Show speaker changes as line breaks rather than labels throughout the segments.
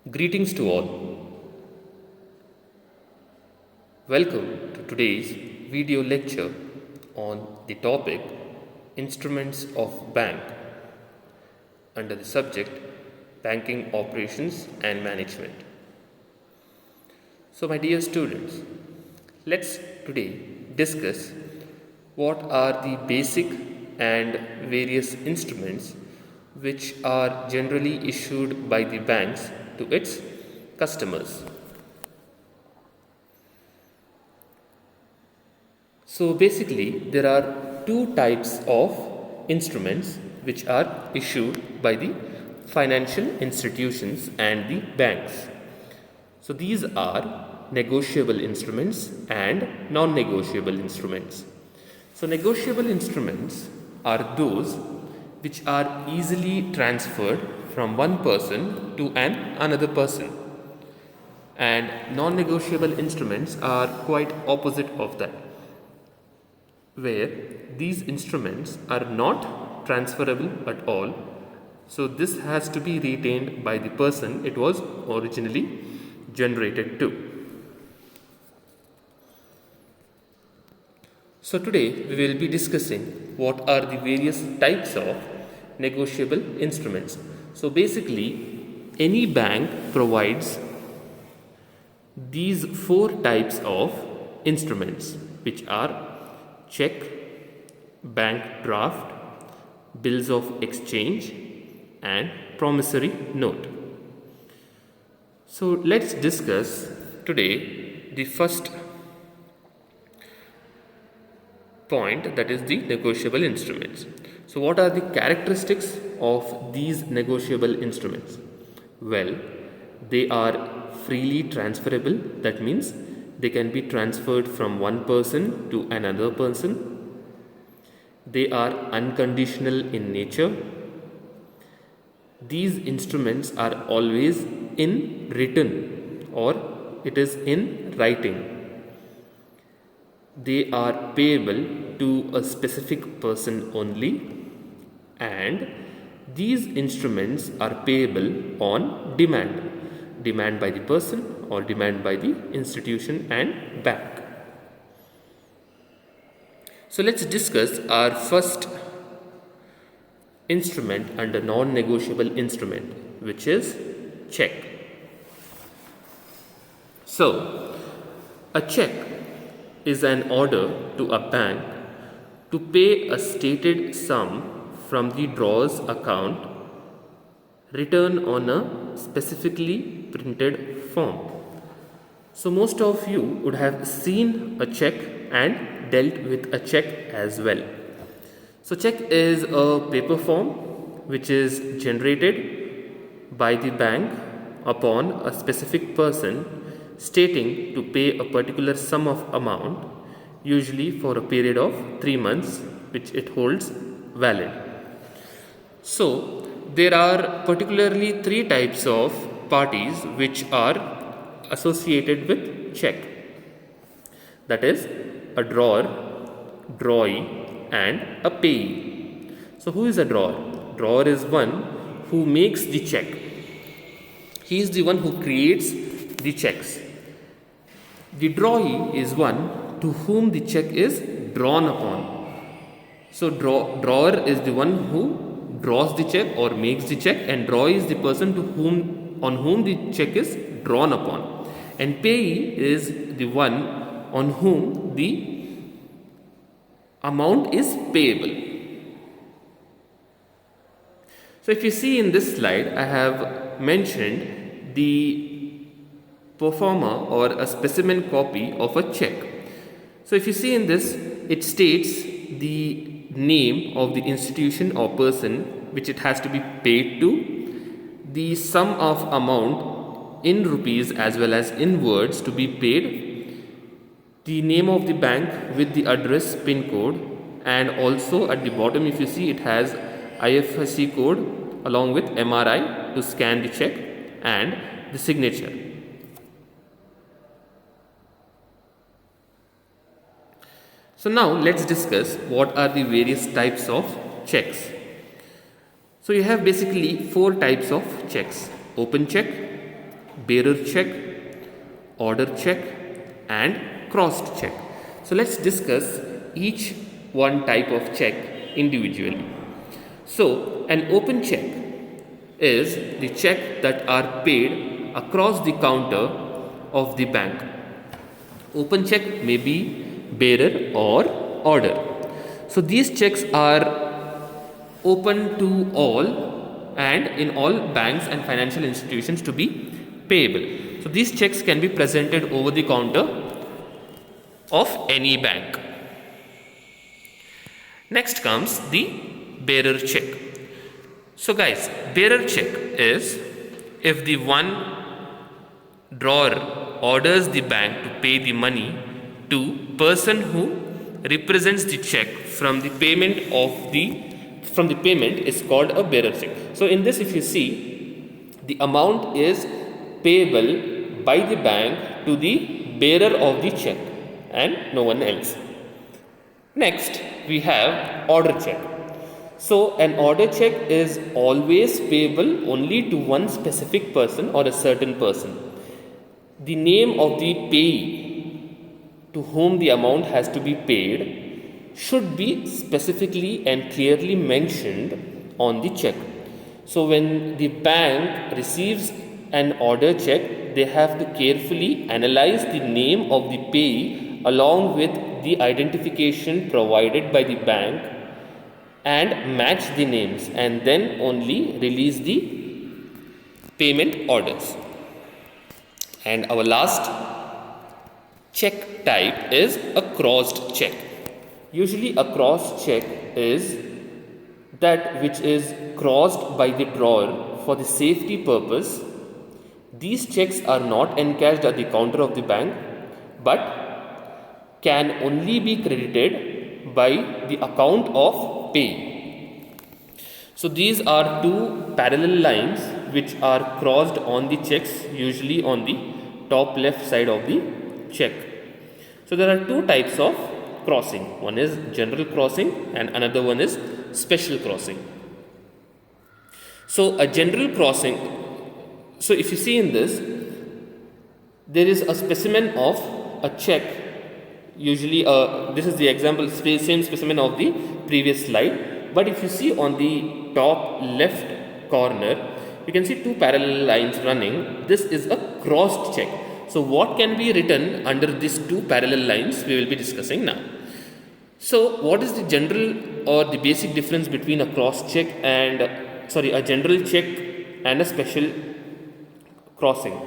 Greetings to all. Welcome to today's video lecture on the topic Instruments of Bank under the subject Banking Operations and Management. So, my dear students, let's today discuss what are the basic and various instruments which are generally issued by the banks to its customers. So basically, there are two types of instruments which are issued by the financial institutions and the banks. So these are negotiable instruments and non-negotiable instruments. So negotiable instruments are those which are easily transferred from one person to another person, and non-negotiable instruments are quite opposite of that, where these instruments are not transferable at all. So this has to be retained by the person it was originally generated to. So today we will be discussing what are the various types of negotiable instruments. So basically, any bank provides these four types of instruments, which are check, bank draft, bills of exchange, and promissory note. So let's discuss today the first point, that is the negotiable instruments. So what are the characteristics of these negotiable instruments? Well, they are freely transferable. That means they can be transferred from one person to another person. They are unconditional in nature. These instruments are always in written, or it is in writing. They are payable to a specific person only, and these instruments are payable on demand by the person or demand by the institution and bank. So let's discuss our first instrument under non-negotiable instrument, which is check. So a check is an order to a bank to pay a stated sum from the drawer's account, written on a specifically printed form. So most of you would have seen a check and dealt with a check as well. So check is a paper form which is generated by the bank upon a specific person stating to pay a particular sum of amount, usually for a period of 3 months, which it holds valid. So there are particularly three types of parties which are associated with check, that is a drawer, drawee, and a payee. So who is a drawer? Drawer is one who makes the check. He is the one who creates the checks. The drawee is one to whom the check is drawn upon. So drawer is the one who draws the check or makes the check, and drawee is the person on whom the check is drawn upon, and payee is the one on whom the amount is payable. So if you see in this slide, I have mentioned the pro forma or a specimen copy of a check. So if you see in this, it states the name of the institution or person which it has to be paid to, the sum of amount in rupees as well as in words to be paid, the name of the bank with the address, pin code, and also at the bottom if you see it has IFSC code along with MRI to scan the check, and the signature. So now let's discuss what are the various types of checks. So you have basically four types of checks: open check, bearer check, order check, and crossed check. So let's discuss each one type of check individually. So an open check is the check that are paid across the counter of the bank. Open check may be bearer or order. So these checks are open to all and in all banks and financial institutions to be payable. So these checks can be presented over the counter of any bank. Next comes the bearer check. So guys, bearer check is if the one drawer orders the bank to pay the money to person who represents the check from the payment is called a bearer check. So in this, if you see, the amount is payable by the bank to the bearer of the check and no one else. Next, we have order check. So an order check is always payable only to one specific person or a certain person. The name of the payee to whom the amount has to be paid should be specifically and clearly mentioned on the check. So when the bank receives an order check, they have to carefully analyze the name of the payee along with the identification provided by the bank and match the names, and then only release the payment orders. And our last check type is a crossed check. Usually a crossed check is that which is crossed by the drawer for the safety purpose. These checks are not encashed at the counter of the bank but can only be credited by the account of pay. So these are two parallel lines which are crossed on the checks, usually on the top left side of the check. So there are two types of crossing. One is general crossing and another one is special crossing. So a general crossing, so if you see in this, there is a specimen of a check. Usually this is the example, same specimen of the previous slide. But if you see on the top left corner, you can see two parallel lines running. This is a crossed check. So what can be written under these two parallel lines we will be discussing now. So what is the general or the basic difference between a cross check and a general check and a special crossing?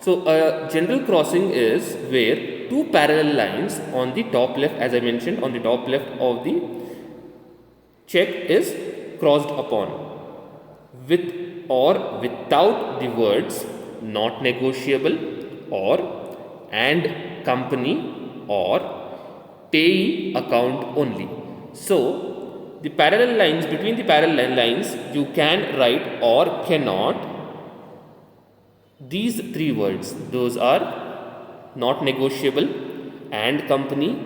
So a general crossing is where two parallel lines on the top left, as I mentioned, on the top left of the check is crossed upon with or without the words not negotiable or and company or payee account only. So the parallel lines, between the parallel lines you can write or cannot these three words. Those are not negotiable, and company,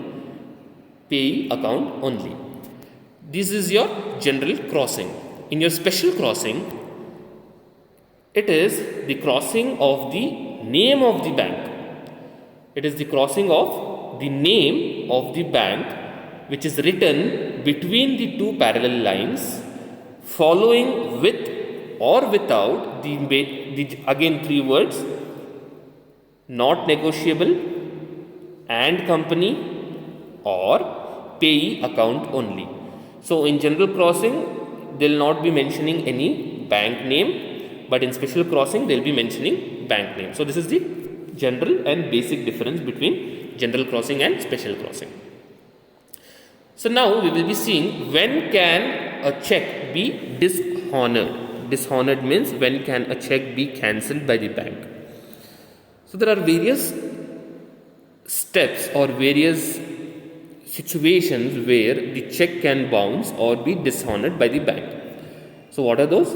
payee account only. This is your general crossing. In your special crossing, it is the crossing of the name of the bank. It is the crossing of the name of the bank which is written between the two parallel lines, following with or without the again three words not negotiable, and company or payee account only. So in general crossing they will not be mentioning any bank name, but in special crossing they will be mentioning bank name. So this is the general and basic difference between general crossing and special crossing. So now we will be seeing when can a check be dishonored. Dishonored means when can a check be cancelled by the bank. So there are various steps or various situations where the check can bounce or be dishonored by the bank. So what are those?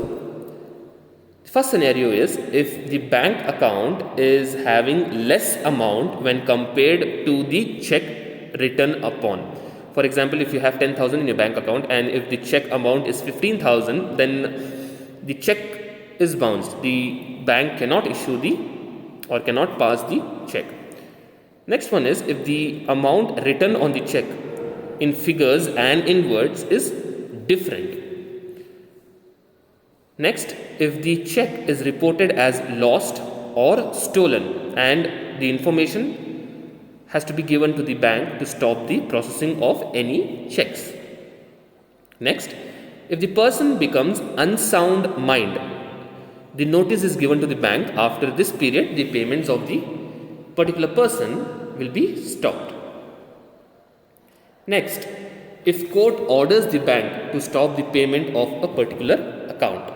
The first scenario is if the bank account is having less amount when compared to the check written upon. For example, if you have 10,000 in your bank account and if the check amount is 15,000, then the check is bounced. The bank cannot issue the or cannot pass the check. Next one is if the amount written on the check in figures and in words is different. Next, if the check is reported as lost or stolen and the information has to be given to the bank to stop the processing of any checks. Next, if the person becomes unsound mind, the notice is given to the bank. After this period, the payments of the particular person will be stopped. Next, if court orders the bank to stop the payment of a particular account.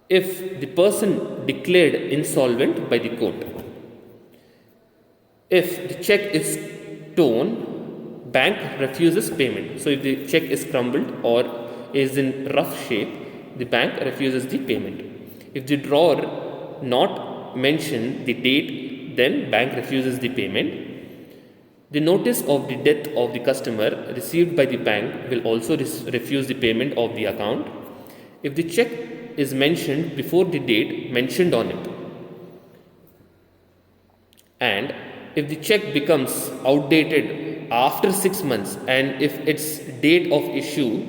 If the person declared insolvent by the court. If the check is torn, bank refuses payment. So if the check is crumbled or is in rough shape, the bank refuses the payment. If the drawer not mention the date, then bank refuses the payment. The notice of the death of the customer received by the bank will also refuse the payment of the account. If the check is mentioned before the date mentioned on it, and if the check becomes outdated after 6 months and if its date of issue,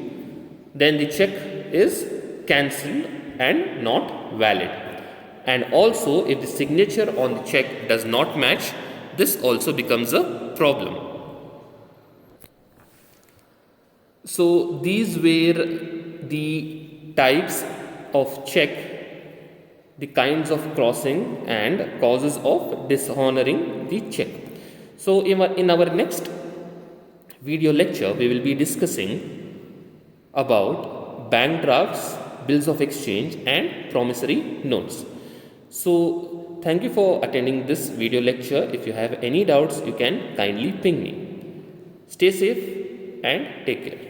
then the check is cancelled and not valid. And also if the signature on the check does not match, this also becomes a problem. So these were the types of check, the kinds of crossing and causes of dishonoring the check. So in our next video lecture, we will be discussing about bank drafts, bills of exchange and promissory notes. So thank you for attending this video lecture. If you have any doubts, you can kindly ping me. Stay safe and take care.